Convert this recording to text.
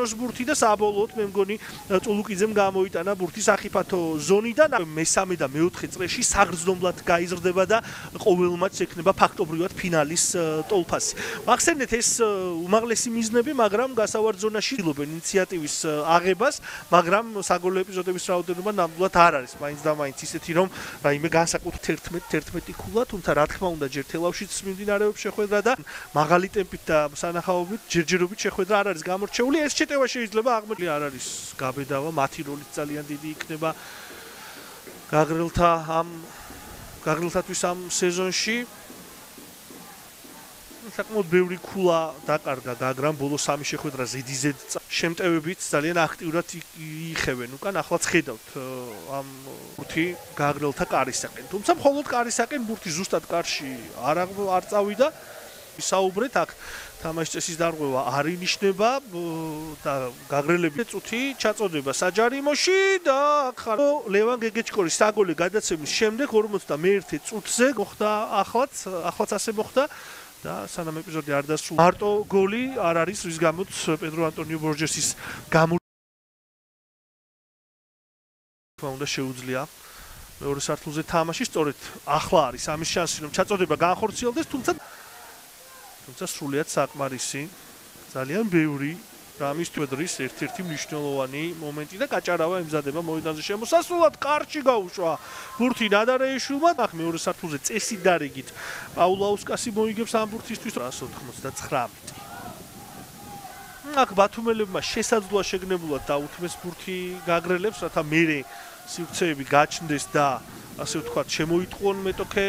გააგროს ბურთი და საბოლოოდ მე მგონი წულუკიძემ გამოიტანა ბურთი საფეხბურთო ზონიდან. მესამე და მეოთხე წრეში საგრძნობლად გაიზრდება და ყოველ მატჩს ექნება ფაქტობრივად ფინალის ტოლფასი. მახსენეთ ეს უმაღლესი მიზნები, მაგრამ გასავართ ზონაში ცდილობენ ინიციატივის აღებას, მაგრამ საგოლო ეპიზოდების რაოდენობა ნამდვილად არ არის. მაინც და მაინც ისეთი რომ რაიმე განსაკუთრებით 11 ქულა, თუმცა რა თქმა უნდა ჯერ თელავშიც მიმდინარეობს შეხვედრა და მაღალი ტემპით და სანახაობით ჯერჯერობით შეხვედრა არ არის გამორჩეული. ეს შეტევა შეიძლება აღმოჩნდეს არ არის გაბედავა, მათი როლიც ძალიან დიდი იქნება გაგრილთათვის ამ სეზონში. საკმაოდ ბევრი ქულა დაკარგა გაგრამ ბოლო 3 შეხვედრა ზედიზედ შემტევებით ძალიან აქტიურად იხევენ უკან. ახლა ხედავთ ამ ბურთი გაგრილთა კარისაკენ. თუმცა მხოლოდ კარისაკენ ბურთი ზუსტად კარში არ წავიდა. საუბრეთ აქ თამაშის წესის დარღვევა არ ინიშნება და გაგრელები წუთი ჩაწოდება საჯარიმოში და ახლა ლევან გეგეჭკორის საგოლე გადაცემის შემდეგ 51 წუთზე მოხდა ახლაც ასე მოხდა და სანამ ეპიზოდი არ დასრულდა მარტო გოლი არ არის, რის გამოც პედრო ანტონიო ბორჯესის უნდა შეუძლია მეორე სართულზე თამაში. სწორედ ახლა არის ამის შანსი რომ ჩაწოდება განხორციელდეს, თუმცა სრულიად საკმარისი, ძალიან ბევრი რამის თვედრის ერთ-ერთი მნიშვნელოვანი მომენტი და გაჭარავა ემზადება მოედანზე შემოსასვლელად. კარში გაუშვა ბურთი ნადარეიშვილმა. ახ მეორე სართულზე წესი დარიგით პაულაუსკასი მოიგებს ამ ბურთისთვის 199. აქ ბათუმელებმა შესაძლოა შეგნებულად დაუთმეს ბურთი გაგრელებს, რათა მერე სივრცეები გაჩნდეს და ასე ვთქვათ შემოიტყუონ მეტოქე